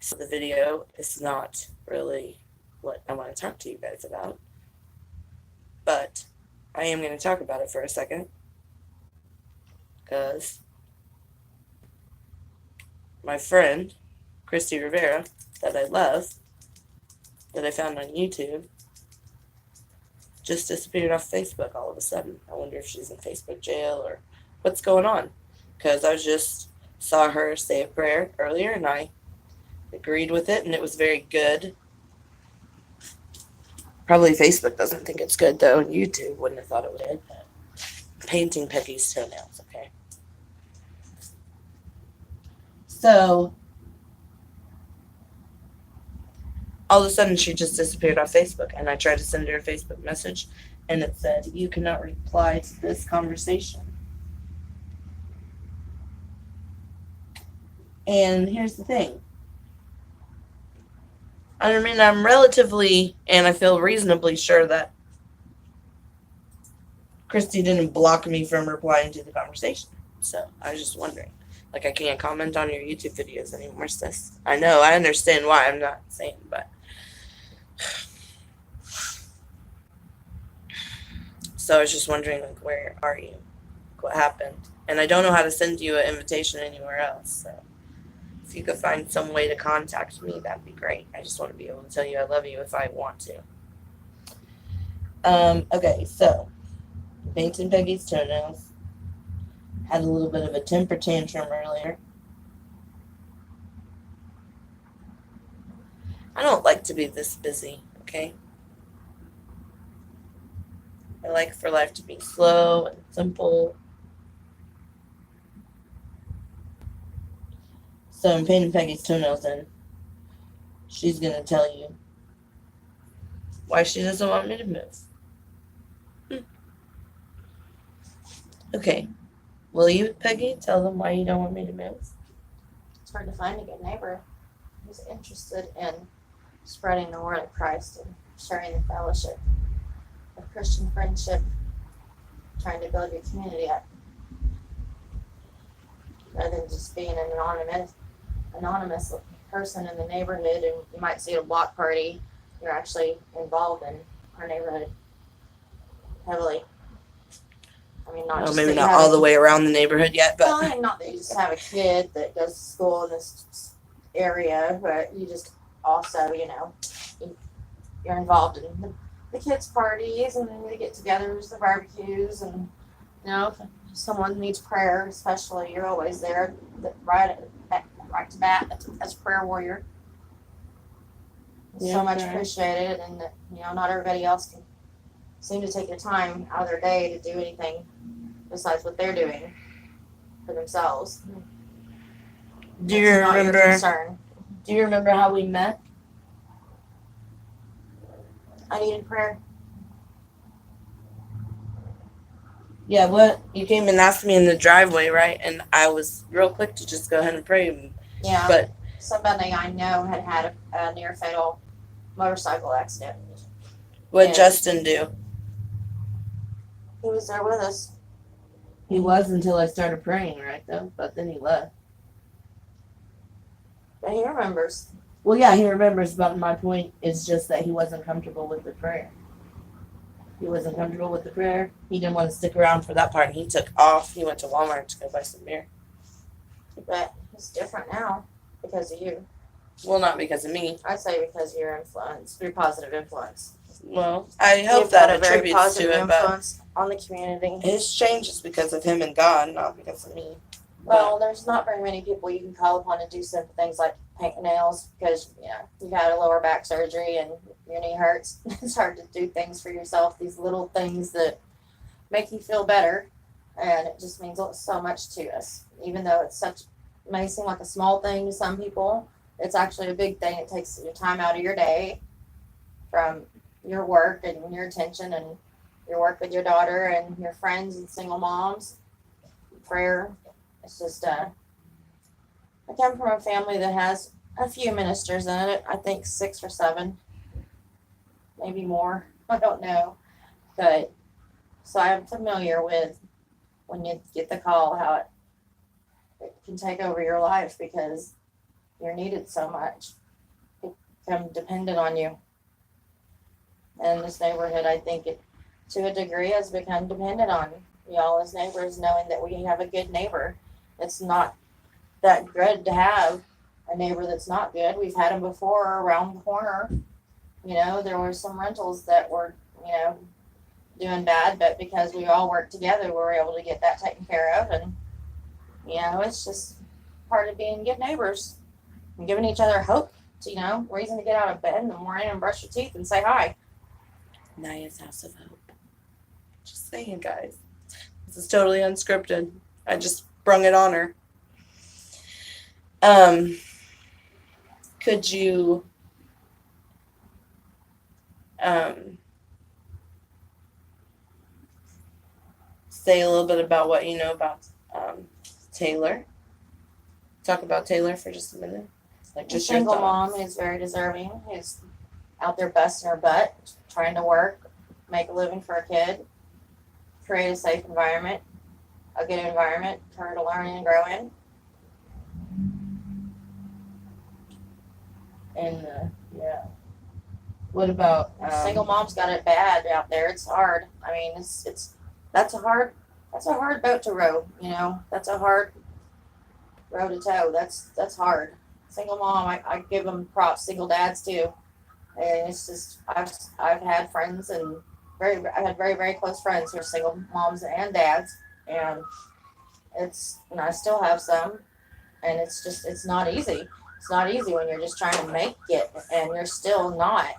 So the video is not really what I want to talk to you guys about, but I am going to talk about it for a second because my friend, Kristy Rivera, that I love, that I found on YouTube, just disappeared off Facebook all of a sudden. I wonder if she's in Facebook jail or what's going on. Because I just saw her say a prayer earlier and I agreed with it and it was very good. Probably Facebook doesn't think it's good though, and YouTube wouldn't have thought it was good. Painting Peggy's toenails, okay? So, all of a sudden she just disappeared off Facebook and I tried to send her a Facebook message and it said, "You cannot reply to this conversation." And here's the thing. I mean, I'm relatively, and I feel reasonably sure that Kristy didn't block me from replying to the conversation. So I was just wondering. Like, I can't comment on your YouTube videos anymore, sis. I know, I understand why. I'm not saying, but. So I was just wondering, like, where are you? What happened? And I don't know how to send you an invitation anywhere else. So if you could find some way to contact me, that'd be great. I just want to be able to tell you I love you if I want to. Okay, so painting Peggy's toenails. Had a little bit of a temper tantrum earlier. I don't like to be this busy, okay? I like for life to be slow and simple. So I'm painting Peggy's toenails in. She's going to tell you why she doesn't want me to move. Okay. Will you, Peggy, tell them why you don't want me to move? It's hard to find a good neighbor who's interested in spreading the word of Christ and sharing the fellowship of Christian friendship, trying to build your community up, rather than just being an anonymous person in the neighborhood. And you might see at a block party, you're actually involved in our neighborhood heavily. I mean, not Well, just maybe that you not have all the way around the neighborhood yet, but well, and not that you just have a kid that goes to school in this area, but you just also, you're involved in the kids' parties and the get-togethers, the barbecues, and if someone needs prayer, especially, you're always there, right to bat as a prayer warrior. It's so much appreciated, and not everybody else can seem to take the time out of their day to do anything besides what they're doing for themselves. do you Not your remember? concern. Do you remember how we met? I needed prayer. Yeah, what? You came and asked me in the driveway, right? And I was real quick to just go ahead and pray. Yeah, but somebody I know had a near fatal motorcycle accident. What'd Justin do? He was there with us. He was until I started praying, right, though? But then he left. But he remembers. Well, yeah, he remembers, but my point is just that he wasn't comfortable with the prayer. He wasn't comfortable with the prayer. He didn't want to stick around for that part, and he took off. He went to Walmart to go buy some beer. But he's different now because of you. Well, not because of me. I'd say because of your influence, your positive influence. Well, I hope You've that got a very attributes positive to it, but influence on the community. his change is because of him and God, not because of me. Well, there's not very many people you can call upon to do simple things like paint nails because you had a lower back surgery and your knee hurts. It's hard to do things for yourself. These little things that make you feel better, and it just means so much to us. Even though may seem like a small thing to some people, it's actually a big thing. It takes your time out of your day from your work and your attention and your work with your daughter and your friends and single moms. Prayer. It's just, I come from a family that has a few ministers in it. I think 6 or 7, maybe more. I don't know. But, so I'm familiar with when you get the call, how it can take over your life because you're needed so much. They become dependent on you. And this neighborhood, I think, to a degree, has become dependent on y'all as neighbors, knowing that we have a good neighbor. It's not that good to have a neighbor that's not good. We've had them before around the corner. There were some rentals that were, doing bad, but because we all worked together, we were able to get that taken care of. And, it's just part of being good neighbors and giving each other hope to, reason to get out of bed in the morning and brush your teeth and say hi. Naya's House of Hope. Just saying, guys. This is totally unscripted. I just brung it on her. Could you say a little bit about what you know about Taylor? Talk about Taylor for just a minute. Like just a single mom who's very deserving, who's out there busting her butt, trying to work, make a living for a kid, create a safe environment, a good environment for her to learn and grow in. And yeah. What about single moms got it bad out there? It's hard. I mean, that's a hard boat to row. That's a hard row to tow. That's hard. Single mom, I give them props. Single dads too. And it's just I've had friends and I had very, very close friends who are single moms and dads, and I still have some, and it's not easy. It's not easy when you're just trying to make it and you're still not.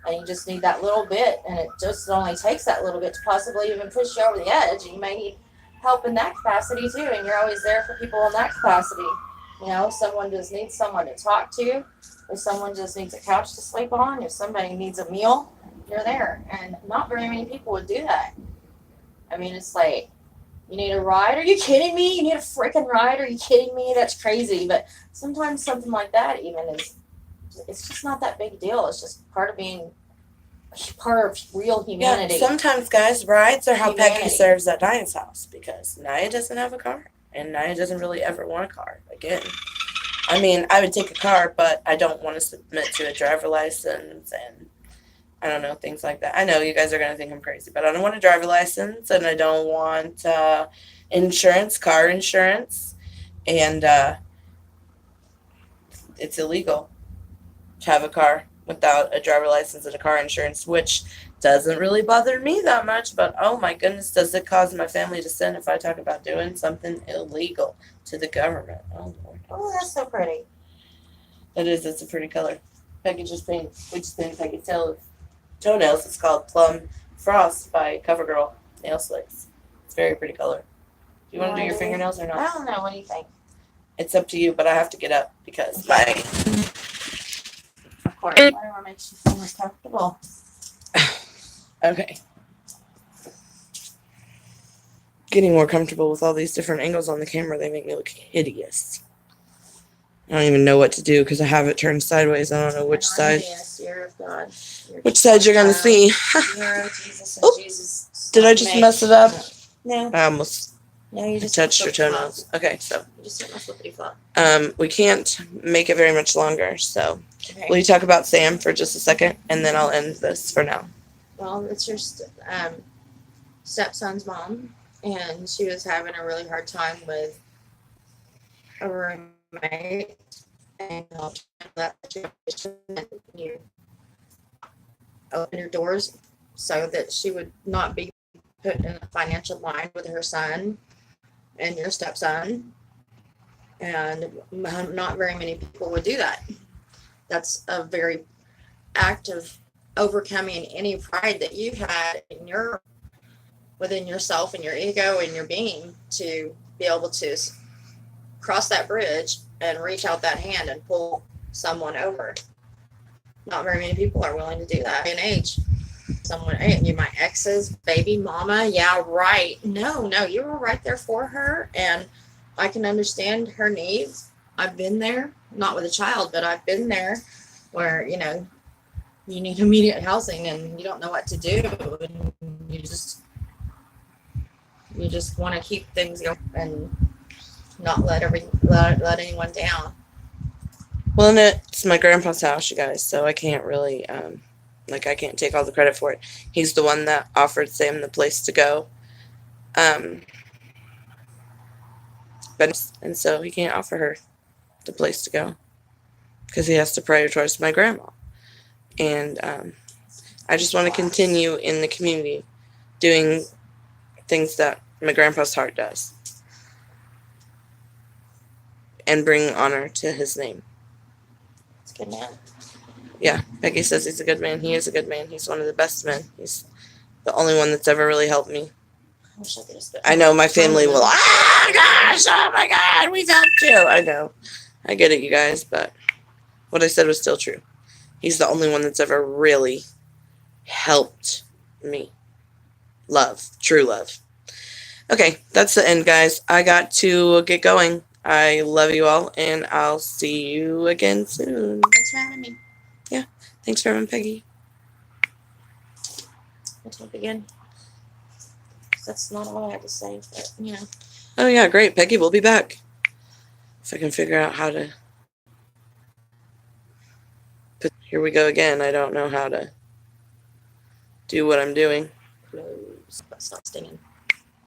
And you just need that little bit, and it just only takes that little bit to possibly even push you over the edge. And you may need help in that capacity too, and you're always there for people in that capacity. Someone just needs someone to talk to, if someone just needs a couch to sleep on, if somebody needs a meal, you're there. And not very many people would do that. I mean, it's like, you need a ride? Are you kidding me? You need a freaking ride? Are you kidding me? That's crazy. But sometimes something like that even it's just not that big a deal. It's just part of being part of real humanity. Yeah, sometimes, guys, rides are how Peggy serves at Naya's house, because Naya doesn't have a car, and Naya doesn't really ever want a car. Again, I mean, I would take a car, but I don't want to submit to a driver license and I don't know, things like that. I know you guys are going to think I'm crazy, but I don't want a driver license, and I don't want insurance, car insurance, and it's illegal to have a car without a driver license and a car insurance, which doesn't really bother me that much, but oh my goodness, does it cause my family to sin if I talk about doing something illegal to the government? Oh, Lord. Oh, that's so pretty. It is. It's a pretty color. We just painted Peggy's toenails. It's called Plum Frost by CoverGirl Nail Slicks. It's a very pretty color. Do you want to do your fingernails or not? I don't know. What do you think? It's up to you, but I have to get up because my... Of course. Whatever makes you feel more comfortable. Okay. Getting more comfortable with all these different angles on the camera. They make me look hideous. I don't even know what to do because I have it turned sideways. I don't know which side. Yes, you're of God. Which side you're going to see. You're Jesus and Jesus. Did I just mess it up? No. I almost you just touched your toenails. Okay, so. You just hit my flippity flop. We can't make it very much longer, so. Okay. Will you talk about Sam for just a second, and then I'll end this for now. Well, it's your stepson's mom, and she was having a really hard time with a roommate, and that situation, and you open your doors so that she would not be put in a financial line with her son and your stepson, and not very many people would do that. That's a very act of overcoming any pride that you've had within yourself and your ego and your being to be able to cross that bridge and reach out that hand and pull someone over. Not very many people are willing to do that in age. Someone, hey, you my ex's baby mama, yeah, right. No, you were right there for her, and I can understand her needs. I've been there, not with a child, but I've been there where, you need immediate housing and you don't know what to do, and you just want to keep things going and not let anyone down. Well, and it's my grandpa's house, you guys, so I can't really, I can't take all the credit for it. He's the one that offered Sam the place to go. Um, and so he can't offer her the place to go because he has to prioritize my grandma. And I just want to continue in the community doing things that my grandpa's heart does and bring honor to his name. It's a good man. Yeah, Peggy says he's a good man. He is a good man. He's one of the best men. He's the only one that's ever really helped me. I wish I could have spent. I know my family will, oh my God, we've helped you. I know. I get it, you guys, but what I said was still true. He's the only one that's ever really helped me. Love. True love. Okay, that's the end, guys. I got to get going. I love you all, and I'll see you again soon. Thanks for having me. Yeah, thanks for having Peggy. We'll talk again. That's not all I had to say, but Oh yeah, great. Peggy will be back. If I can figure out how to here we go again. I don't know how to do what I'm doing. Close, but stop stinging.